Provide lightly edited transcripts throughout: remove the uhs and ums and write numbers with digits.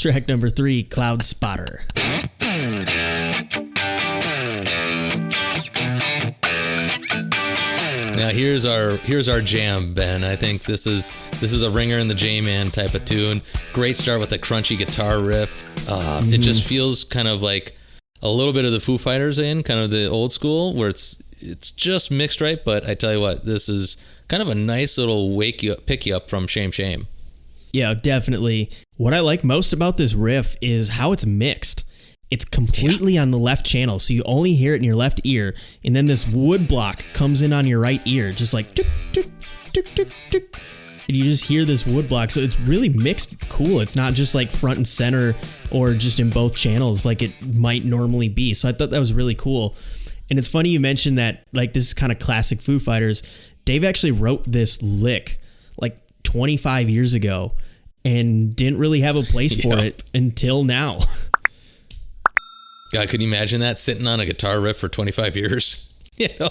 Track number 3, Cloudspotter. Now here's our jam, Ben. I think this is a ringer in the J-Man type of tune. Great start with a crunchy guitar riff. It just feels kind of like a little bit of the Foo Fighters kind of the old school, where it's just mixed right. But I tell you what, this is kind of a nice little pick you up from Shame Shame. Yeah, definitely. What I like most about this riff is how it's mixed. It's completely on the left channel, so you only hear it in your left ear, and then this wood block comes in on your right ear, just like tick, tick, tick, tick, tick. And you just hear this wood block, so it's really mixed cool. It's not just like front and center or just in both channels like it might normally be. So I thought that was really cool. And it's funny you mentioned that, like, this is kind of classic Foo Fighters. Dave actually wrote this lick like 25 years ago and didn't really have a place for it until now. God, could you imagine that, sitting on a guitar riff for 25 years? Yeah.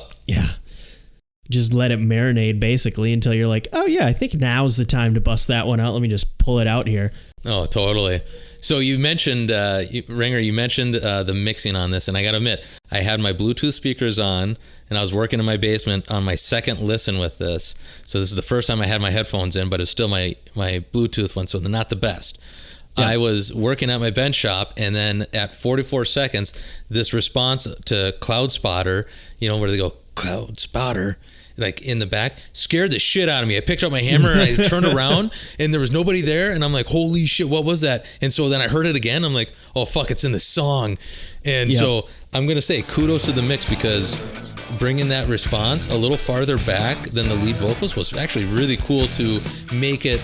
Just let it marinate basically until you're like, oh yeah, I think now's the time to bust that one out. Let me just pull it out here. Oh, totally. So you mentioned, Ringer, the mixing on this, and I got to admit, I had my Bluetooth speakers on, and I was working in my basement on my second listen with this. So this is the first time I had my headphones in, but it's still my Bluetooth one, so they're not the best. Yeah. I was working at my bench shop, and then at 44 seconds, this response to Cloudspotter, where they go, Cloudspotter, like in the back, scared the shit out of me. I picked up my hammer and I turned around and there was nobody there, and I'm like, holy shit, what was that? And so then I heard it again. I'm like, oh fuck, it's in the song. And so I'm gonna say kudos to the mix, because bringing that response a little farther back than the lead vocals was actually really cool to make it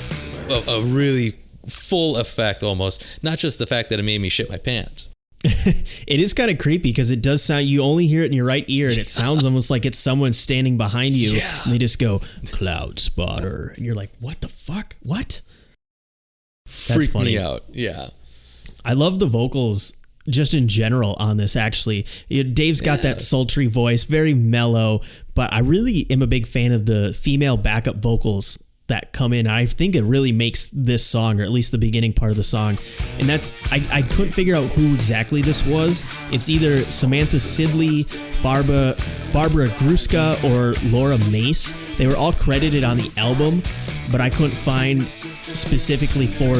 a really full effect almost, not just the fact that it made me shit my pants. It is kind of creepy because it does sound, you only hear it in your right ear, and it sounds almost like it's someone standing behind you, and they just go, Cloudspotter, and you're like, what the fuck? What? Freaked me out. Yeah. I love the vocals just in general on this, actually. Dave's got that sultry voice, very mellow, but I really am a big fan of the female backup vocals that come in. I think it really makes this song, or at least the beginning part of the song. And that's, I couldn't figure out who exactly this was. It's either Samantha Sidley, Barbara Gruska, or Laura Mace. They were all credited on the album, but I couldn't find specifically for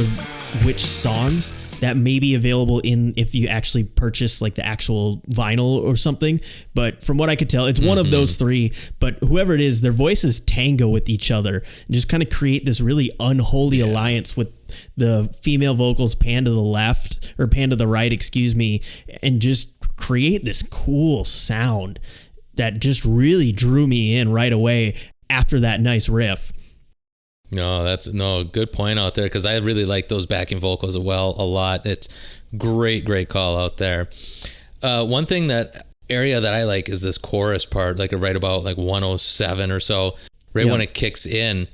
which songs. That may be available if you actually purchase like the actual vinyl or something. But from what I could tell, it's one of those three. But whoever it is, their voices tango with each other and just kind of create this really unholy alliance with the female vocals pan to the left, or pan to the right, excuse me, and just create this cool sound that just really drew me in right away after that nice riff. No, good point out there, because I really like those backing vocals a lot. It's great call out there. One thing area that I like is this chorus part, like right about like 107 or so, when it kicks in.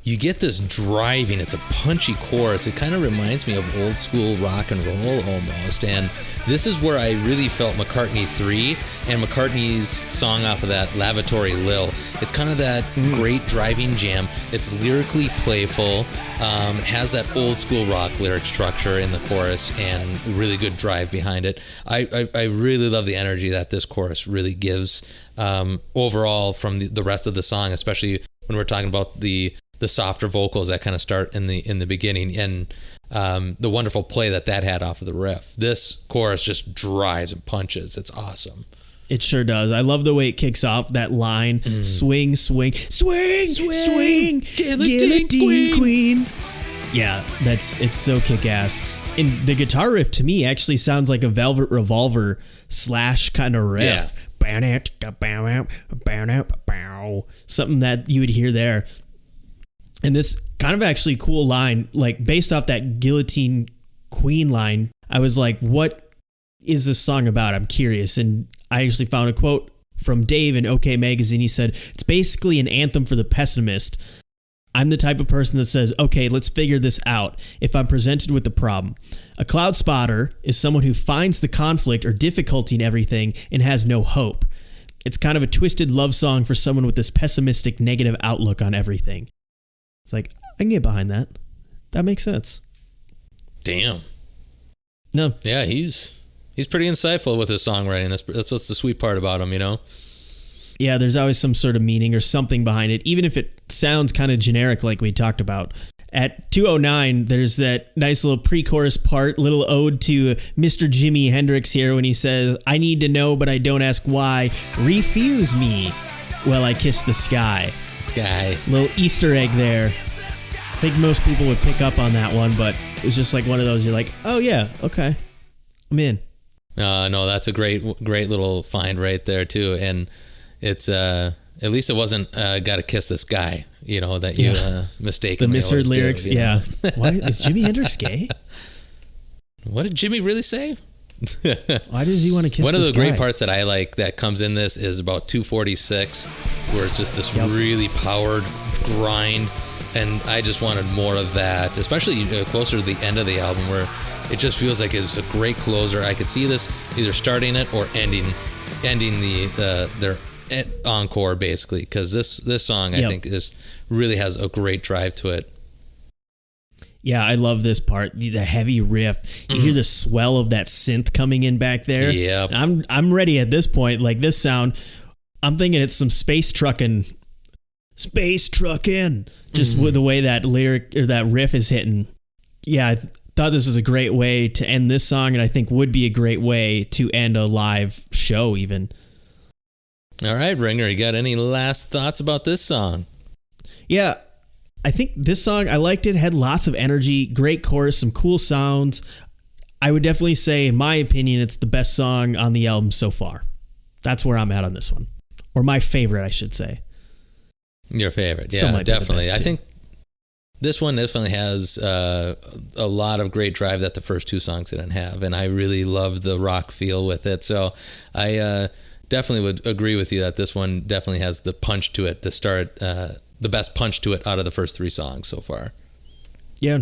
You get this driving, it's a punchy chorus. It kind of reminds me of old school rock and roll almost. And this is where I really felt McCartney 3 and McCartney's song off of that, Lavatory Lil. It's kind of that great driving jam. It's lyrically playful. It has that old school rock lyric structure in the chorus and really good drive behind it. I really love the energy that this chorus really gives overall from the rest of the song, especially when we're talking about the softer vocals that kind of start in the beginning, and the wonderful play that had off of the riff. This chorus just drives and punches. It's awesome. It sure does. I love the way it kicks off that line. Swing, swing, swing, swing, Guillotine Queen. Yeah, it's so kick-ass. And the guitar riff to me actually sounds like a Velvet Revolver / kind of riff. Yeah. Something that you would hear there. And this kind of actually cool line, like based off that Guillotine Queen line, I was like, what is this song about? I'm curious. And I actually found a quote from Dave in OK Magazine. He said, it's basically an anthem for the pessimist. I'm the type of person that says, okay, let's figure this out if I'm presented with the problem. A Cloudspotter is someone who finds the conflict or difficulty in everything and has no hope. It's kind of a twisted love song for someone with this pessimistic, negative outlook on everything. It's like, I can get behind that. That makes sense. Damn. No. Yeah, he's pretty insightful with his songwriting. That's what's the sweet part about him, you know? Yeah, there's always some sort of meaning or something behind it, even if it sounds kind of generic like we talked about. At 2:09, there's that nice little pre-chorus part, little ode to Mr. Jimi Hendrix here when he says, "I need to know, but I don't ask why. Refuse me while I kiss the sky." Sky. Little Easter egg there. I think most people would pick up on that one, but it was just like one of those, you're like, oh yeah, okay, I'm in. No, that's a great little find right there too. And it's, at least it wasn't, gotta kiss this guy, you know, that you mistakenly the misheard lyrics. Do, you know? Yeah. Why is Jimi Hendrix gay? What did Jimmy really say? Why does he want to kiss One of the this guy? great parts that I like that comes in this is about 2:46, where it's just this really powered grind, and I just wanted more of that, especially closer to the end of the album, where it just feels like it's a great closer. I could see this either starting it or ending their encore, basically, because this song I think really has a great drive to it. Yeah, I love this part. The heavy riff. You hear the swell of that synth coming in back there. Yeah. I'm ready at this point. Like this sound, I'm thinking it's some space trucking. Just with the way that lyric or that riff is hitting. Yeah, I thought this was a great way to end this song, and I think would be a great way to end a live show even. All right, Ringer, you got any last thoughts about this song? Yeah, I think this song, I liked it, had lots of energy, great chorus, some cool sounds. I would definitely say, in my opinion, it's the best song on the album so far. That's where I'm at on this one. Or my favorite, I should say. Your favorite, Still yeah, definitely. I too. think this one definitely has a lot of great drive that the first two songs didn't have, and I really love the rock feel with it. So I definitely would agree with you that this one definitely has the punch to it, the best punch to it out of the first three songs so far. Yeah,